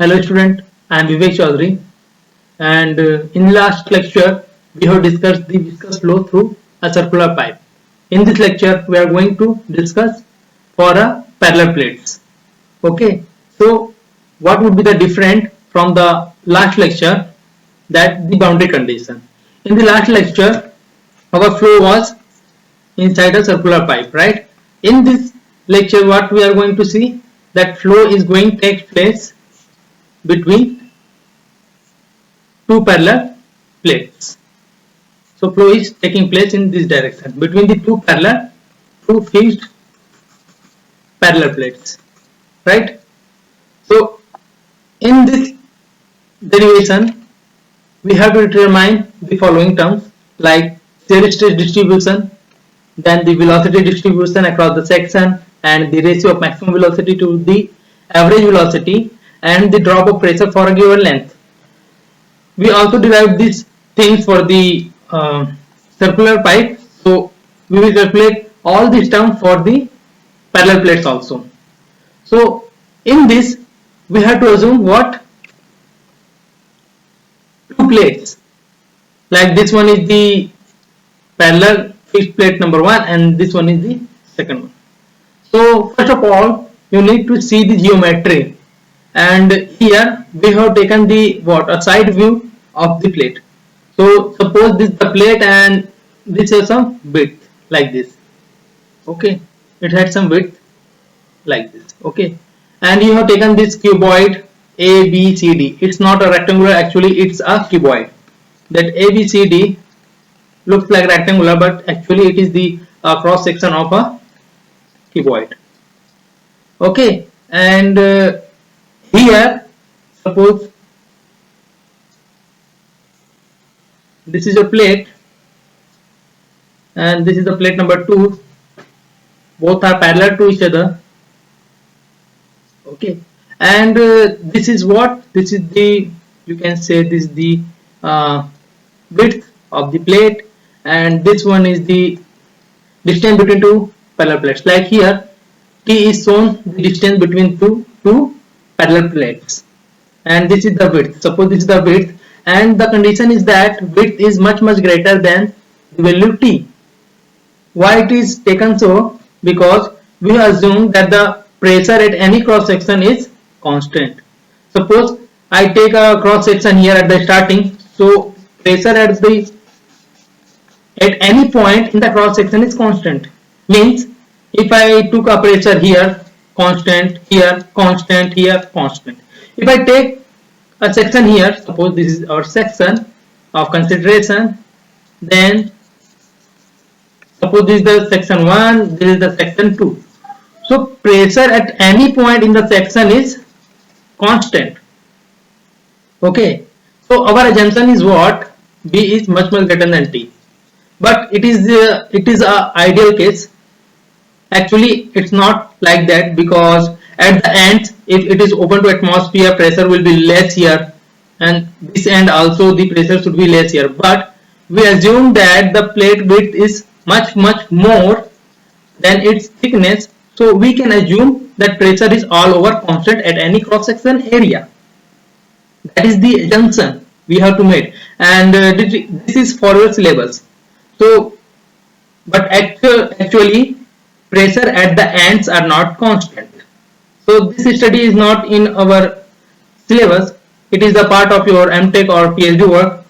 Hello student, I am Vivek Chaudhary and in last lecture we have discussed the viscous flow through a circular pipe. In this lecture we are going to discuss for a parallel plates. Okay, so what would be the different from the last lecture, that the boundary condition. In the last lecture our flow was inside a circular pipe, right? In this lecture what we are going to see, that flow is going to take place between two parallel plates. So flow is taking place in this direction between the two fixed parallel plates, right? So in this derivation, we have to determine the following terms like shear stress distribution, then the velocity distribution across the section, and the ratio of maximum velocity to the average velocity, and the drop of pressure for a given length. We also derived these things for the circular pipe, so we will calculate all these terms for the parallel plates also. So in this we have to assume what, two plates, like this one is the parallel fixed plate number one and this one is the second one. So first of all you need to see the geometry, and here we have taken the a side view of the plate. So suppose this is the plate and this has some width like this. Okay, it had some width like this. Okay, and you have taken this cuboid A B C D. It's not a rectangular, actually it's a cuboid. That A B C D looks like rectangular, but actually it is the cross section of a cuboid. Okay, and here suppose this is a plate and this is the plate number 2, both are parallel to each other. Okay, and this is what, this is the, you can say this is the width of the plate, and this one is the distance between two parallel plates. Like here T is shown the distance between two parallel plates, and this is the width. Suppose this is the width, and the condition is that width is much greater than the value T. Why it is taken so? Because we assume that the pressure at any cross section is constant. Suppose I take a cross section here at the starting, so pressure at any point in the cross section is constant. Means if I took a pressure here constant, here constant, here constant. If I take a section here, suppose this is our section of consideration, then suppose this is the section 1, this is the section 2. So pressure at any point in the section is constant. Okay, so our assumption is what, B is much greater than T, but it is a ideal case. Actually it's not like that, because at the end if it is open to atmosphere, pressure will be less here, and this end also the pressure should be less here, but we assume that the plate width is much more than its thickness, so we can assume that pressure is all over constant at any cross section area. That is the assumption we have to make, and this is for your syllabus. So but actually pressure at the ends are not constant. So this study is not in our syllabus, it is a part of your MTech or PhD work.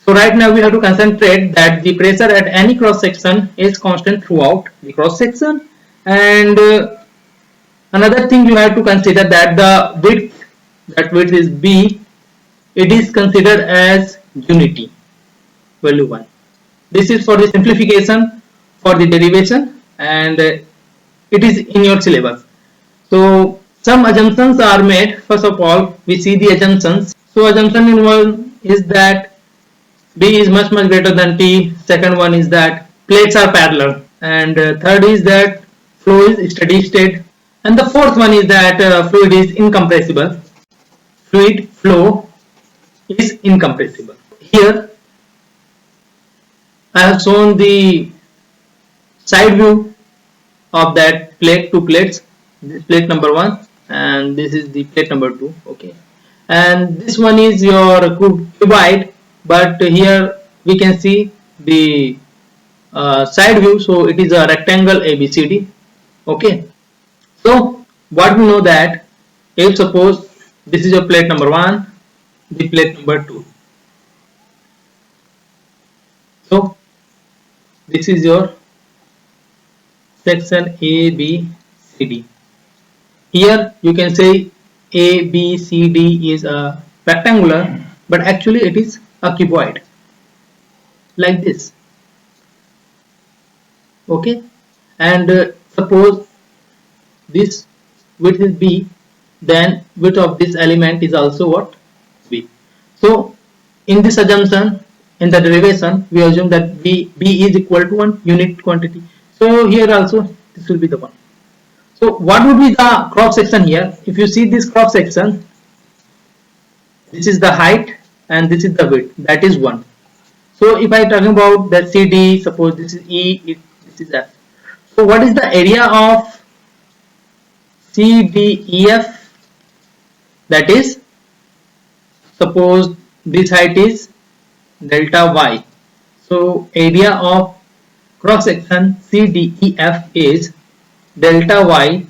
So right now we have to concentrate that the pressure at any cross section is constant throughout the cross section, and another thing you have to consider that the width, that width is B, it is considered as unity, value 1. This is for the simplification for the derivation, and it is in your syllabus. So some assumptions are made. First of all we see the assumptions. So assumption in one is that B is much greater than T. Second one is that plates are parallel, and third is that flow is steady state, and the fourth one is that fluid is incompressible. Fluid flow is incompressible. Here I have shown the side view of that plate, two plates. This plate number 1 and this is the plate number 2. Okay, and this one is your cuboid, but here we can see the side view, so it is a rectangle ABCD. Okay, so what we know that if suppose this is your plate number 1, the plate number 2, so this is your section ABCD. Here you can say ABCD is a rectangular, but actually it is a cuboid like this. Okay, and suppose this width is B, then width of this element is also what? B. So in this assumption, in the derivation, we assume that B is equal to 1 unit quantity. So here also this will be the one. So what would be the cross section here? If you see this cross section, this is the height and this is the width, that is 1. So if I talking about the CD, suppose this is E, this is F. So what is the area of CDEF? That is, suppose this height is delta Y. So area of cross section CDEF is delta Y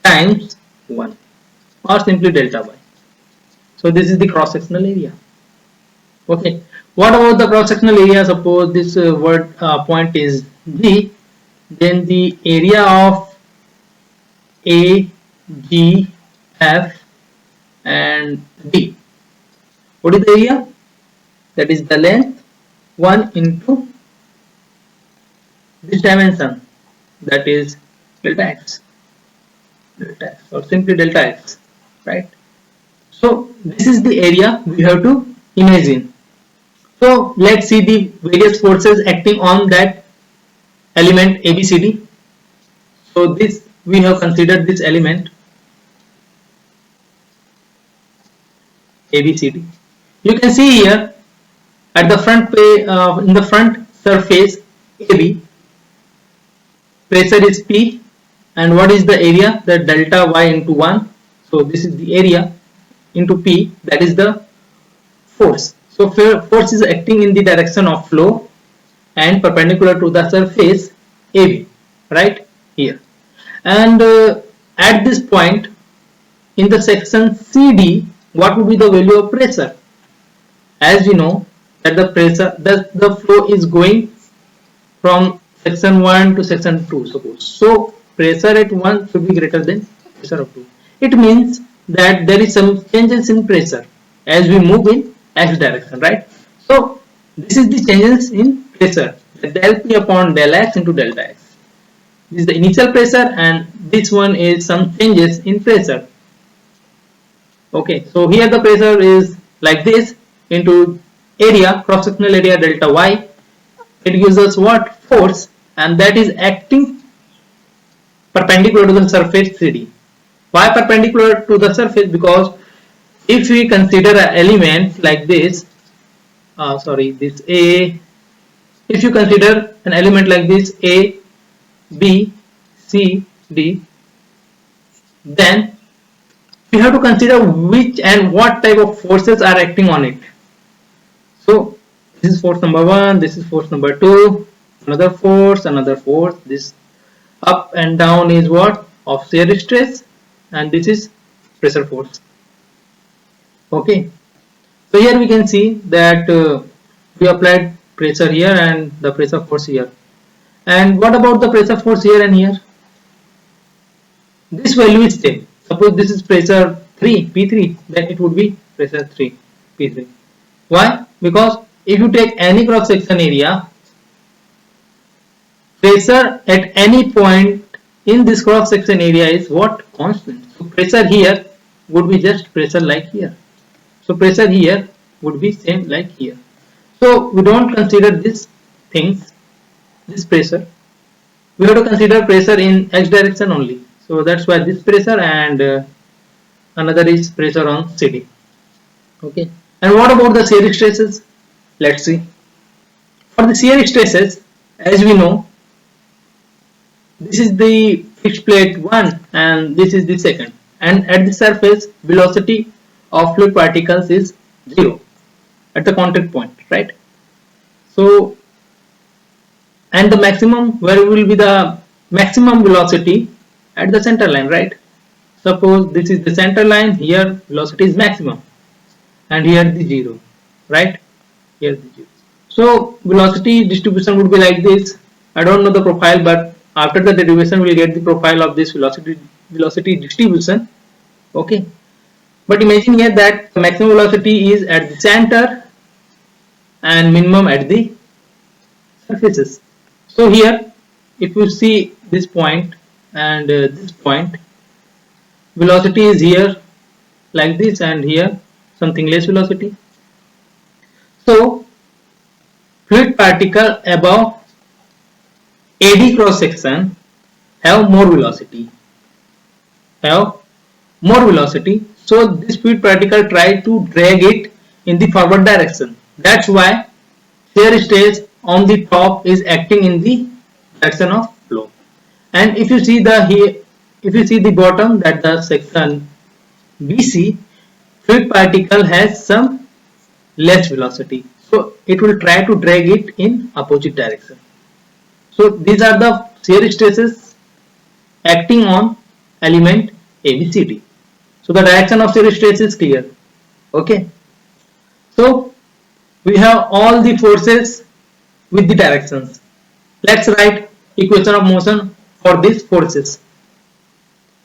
times 1, or simply delta Y. So this is the cross sectional area. Okay, what about the cross sectional area? Suppose this point is G, then the area of A, G, F and D. What is the area? That is the length 1 into this dimension, that is delta x, or simply delta x, right? So this is the area we have to imagine. So let's see the various forces acting on that element ABCD. So this we have considered this element ABCD. You can see here at the front in the front surface AB, pressure is P, and what is the area? The delta Y into 1. So this is the area into P, that is the force. So force is acting in the direction of flow and perpendicular to the surface AB, right here. And at this point in the section CD, what would be the value of pressure? As we know that the pressure, the flow is going from section 1 to section 2, suppose. So pressure at 1 should be greater than pressure of 2. It means that there is some changes in pressure as we move in x direction, right? So this is the changes in pressure, del P upon del x into delta x. This is the initial pressure, and this one is some changes in pressure. Okay, so here the pressure is like this into area, cross sectional area delta y. It gives us what? Force, and that is acting perpendicular to the surface CD. Why perpendicular to the surface? Because if we consider an element like this, this A, if you consider an element like this A, B, C, D, then we have to consider which and what type of forces are acting on it. So this is force number 1, this is force number 2, another force, this up and down is what? Of shear stress, and this is pressure force. Okay, so here we can see that we applied pressure here and the pressure force here. And what about the pressure force here and here? This value is same. Suppose this is pressure 3, P3, then it would be pressure 3, P3. Why? Because if you take any cross section area, pressure at any point in this cross section area is what? Constant. So pressure here would be just pressure like here. So pressure here would be same like here. So we don't consider this things, this pressure. We have to consider pressure in x direction only. So that's why this pressure, and another is pressure on CD. Okay. And what about the shear stresses? Let's see. For the shear stresses, as we know, this is the fixed plate 1 and this is the second. And at the surface, velocity of fluid particles is 0 at the contact point, right? So, and the maximum, where will be the maximum velocity? At the center line, right? Suppose this is the center line, here velocity is maximum, and here the 0, right? Here the 0. So velocity distribution would be like this. I don't know the profile, but after the derivation we'll get the profile of this velocity distribution. Okay. But imagine here that the maximum velocity is at the center and minimum at the surfaces. So here, if you see this point and this point, velocity is here like this, and here something less velocity. So fluid particle above AD cross section have more velocity. So this fluid particle try to drag it in the forward direction. That's why shear stress on the top is acting in the direction of flow. And if you see the bottom, that the section BC, fluid particle has some less velocity, so it will try to drag it in opposite direction. So these are the shear stresses acting on element ABCD. So the direction of shear stress is clear. Okay. So we have all the forces with the directions. Let's write equation of motion for these forces.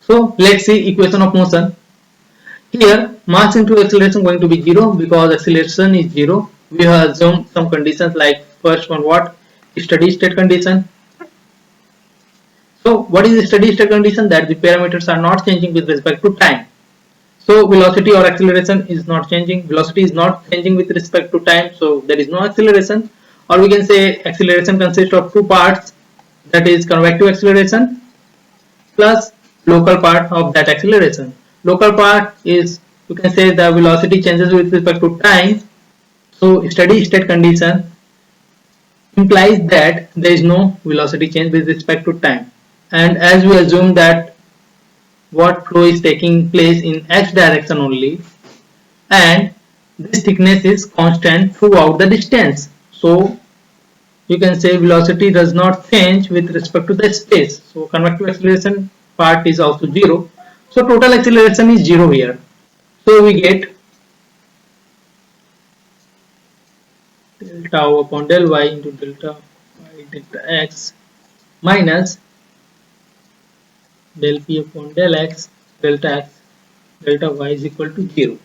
So let's see equation of motion. Here mass into acceleration going to be 0 because acceleration is 0. We have assumed some conditions, like first one, what? Steady state condition. So what is the steady state condition? That the parameters are not changing with respect to time. So velocity or acceleration is not changing. Velocity is not changing with respect to time, so there is no acceleration. Or we can say acceleration consists of two parts, that is convective acceleration plus local part of that acceleration. Local part is, you can say, the velocity changes with respect to time. So steady state condition implies that there is no velocity change with respect to time. And as we assume that what flow is taking place in x direction only, and this thickness is constant throughout the distance, so you can say velocity does not change with respect to the space. So convective acceleration part is also 0. So total acceleration is 0 here. So we get del tau upon del y into delta y delta x minus del p upon del x delta y is equal to 0.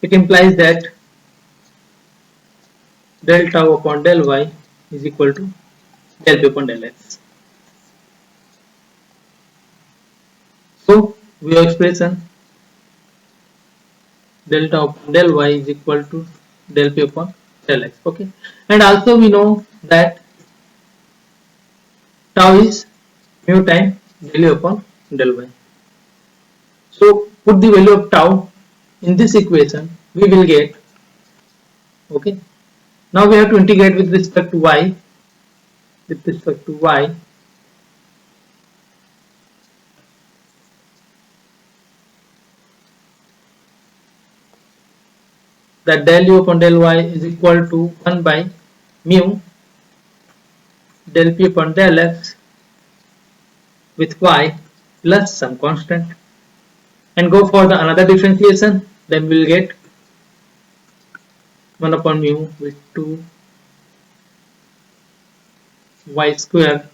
It implies that del tau upon del y is equal to del p upon del x. So we have expression del tau upon del y is equal to del p upon del x. Okay, and also we know that tau is mu time del u upon del y. So put the value of tau in this equation, we will get, okay. Now we have to integrate with respect to y. With respect to y, that del u upon del y is equal to 1 by mu del p upon del x with y plus some constant, and go for the another differentiation. Then we will get 1 upon mu with 2 y square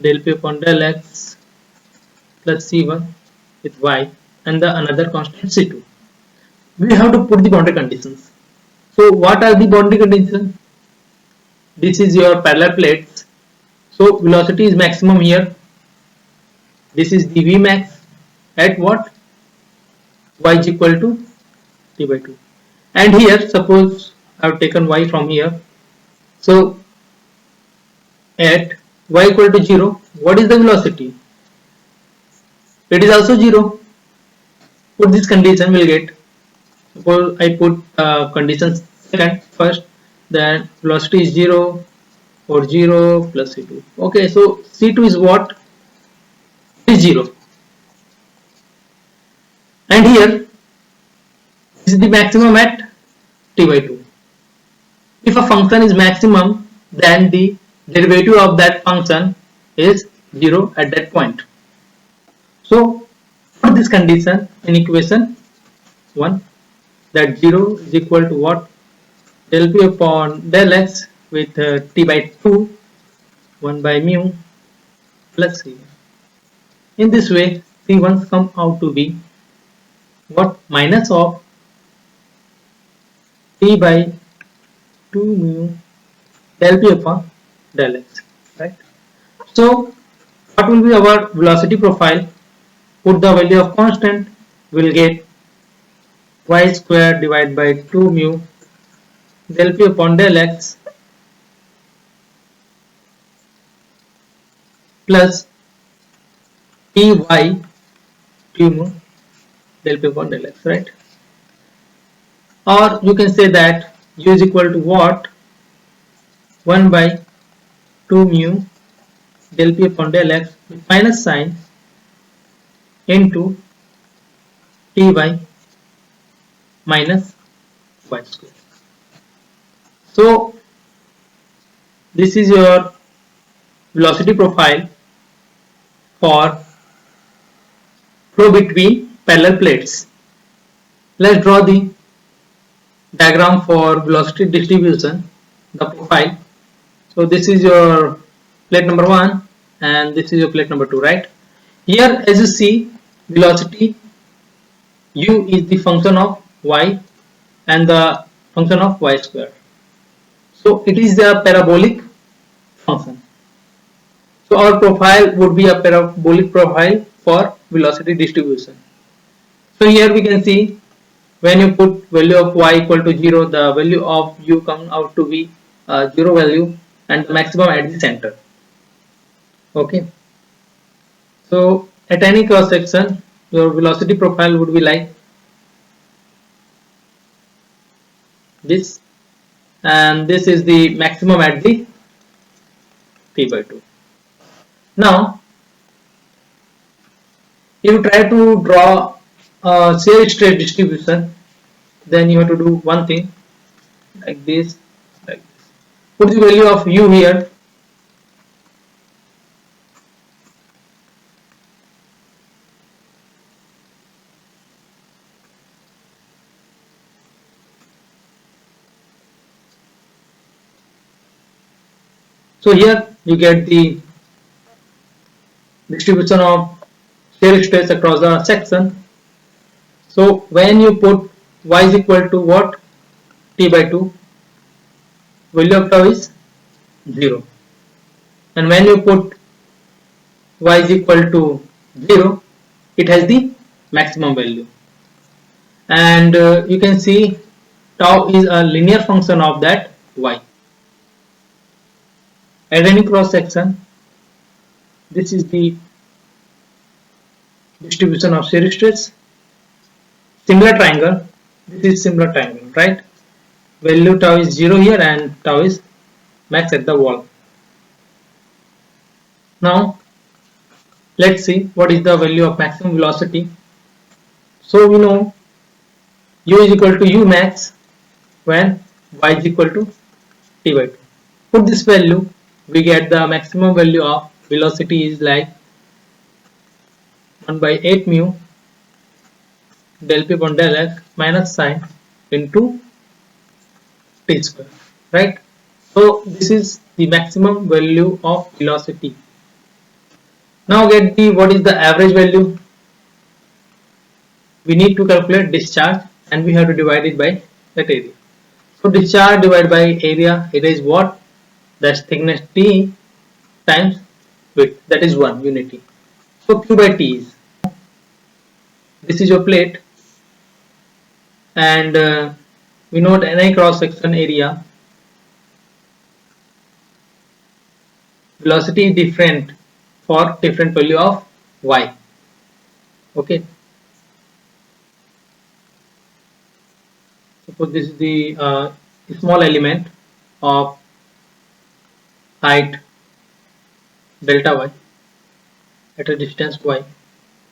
del p upon del x plus c1 with y, and the another constant c2. We have to put the boundary conditions. So what are the boundary conditions? This is your parallel plates. So velocity is maximum here. This is the V max at what? Y is equal to t by 2. And here, suppose I have taken y from here. So at y equal to 0, what is the velocity? It is also 0. Put this condition, will get. Suppose I put condition second first, then velocity is 0 or 0 plus c2. Okay, so c2 is what? Is 0. and here this is the maximum at t by 2. If a function is maximum, then the derivative of that function is 0 at that point. So for this condition in equation 1, that 0 is equal to what? Del p upon del x with t by 2, 1 by mu plus c. In this way, c1 come out to be what? Minus of t by 2 mu del p upon del x, right? So what will be our velocity profile? Put the value of constant, we'll get y square divided by 2 mu del p upon del x plus py 2 mu del p upon del x, right? Or you can say that u is equal to what? 1 by 2 mu del p upon del x with minus sign into ty minus y square. So this is your velocity profile for flow between parallel plates. Let's draw the diagram for velocity distribution, the profile. So this is your plate number 1 and this is your plate number 2, right? Here as you see, velocity u is the function of y and the function of y square. So it is the parabolic function. So our profile would be a parabolic profile for velocity distribution. So here we can see when you put value of y equal to 0, the value of u come out to be 0 value and the maximum at the center. Okay. So at any cross section, your velocity profile would be like this, and this is the maximum at the p by 2. Now, if you try to draw a shear stress distribution, then you have to do one thing like this, like this. Put the value of u here. So here you get the distribution of shear stress across the section. So when you put y is equal to what? T by 2, value of tau is 0. And when you put y is equal to 0, it has the maximum value. And you can see tau is a linear function of that y. At any cross section, this is the distribution of shear stress. Similar triangle, this is similar triangle, right? Value tau is 0 here and tau is max at the wall. Now let's see what is the value of maximum velocity. So we know u is equal to u max when y is equal to t by 2. Put this value, we get the maximum value of velocity is like 1 by 8 mu del p upon del x minus sign into t square, right? So this is the maximum value of velocity. Now get the what is the average value. We need to calculate discharge and we have to divide it by that area. So discharge divided by area, it is what? That's thickness t times width, that is 1 unity. So q by t is, this is your plate, and we note any cross section area velocity is different for different value of y. Okay, suppose this is the small element of height delta y at a distance y,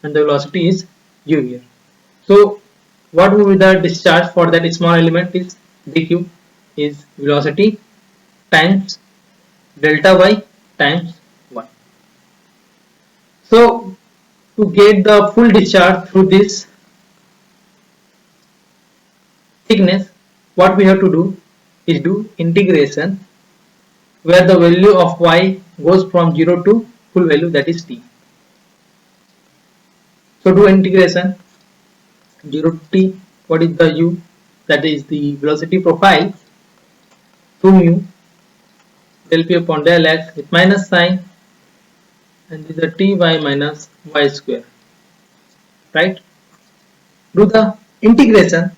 and the velocity is u here. So what will be the discharge for that small element is dq is velocity times delta y times 1. So to get the full discharge through this thickness, what we have to do is do integration where the value of y goes from 0 to full value, that is t. So do integration 0 to t, what is the u, that is the velocity profile, 2 mu del p upon del x with minus sign, and this is the ty minus y square, right? Do the integration,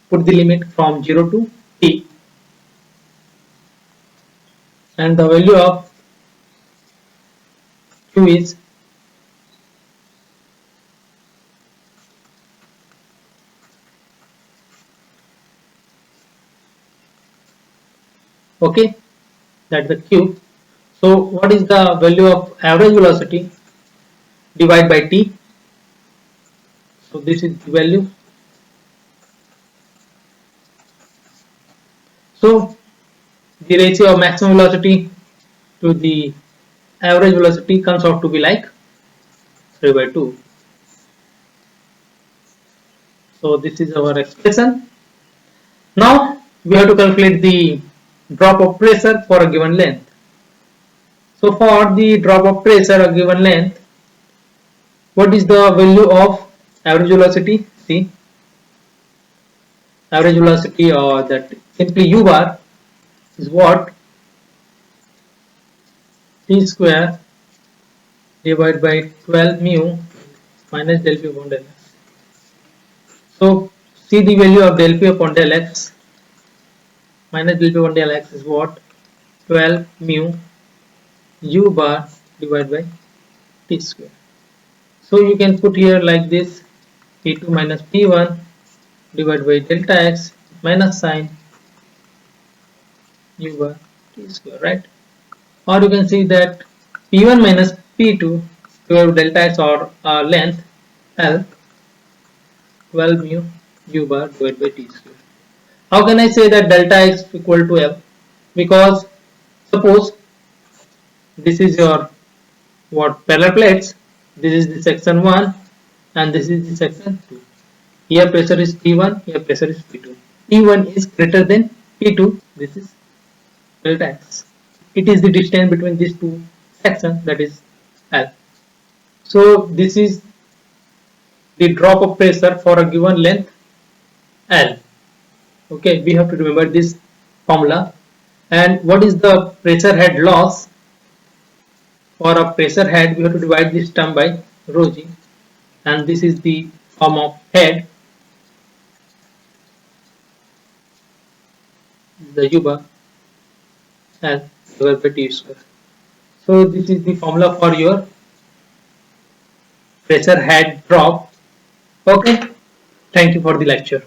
put the limit from 0 to t, and the value of q is okay, that's the q. So what is the value of average velocity divided by t? So this is the value. So the ratio of maximum velocity to the average velocity comes out to be like 3 by 2. So this is our expression. Now we have to calculate the drop of pressure for a given length. So for the drop of pressure a given length, what is the value of average velocity? See, average velocity, or that simply u bar, is what? T square divided by 12 mu minus del p upon del x. So see the value of del p upon del x minus del p upon del x is what? 12 mu u bar divided by t square. So you can put here like this, p2 minus p1 divided by delta x minus sign u bar t square, right? Or you can see that p1 minus p2 square delta x, or length L, 12 mu u bar divided by t square. How can I say that delta x equal to L? Because suppose this is your what, parallel plates, this is the section 1 and this is the section 2. Here pressure is P1, here pressure is P2. P1 is greater than P2, this is delta x. It is the distance between these two sections, that is L. So this is the drop of pressure for a given length L. Okay, we have to remember this formula. And what is the pressure head loss? For a pressure head, we have to divide this term by rho g, and this is the form of head, the u bar, and divided by t square. So this is the formula for your pressure head drop. Okay, thank you for the lecture.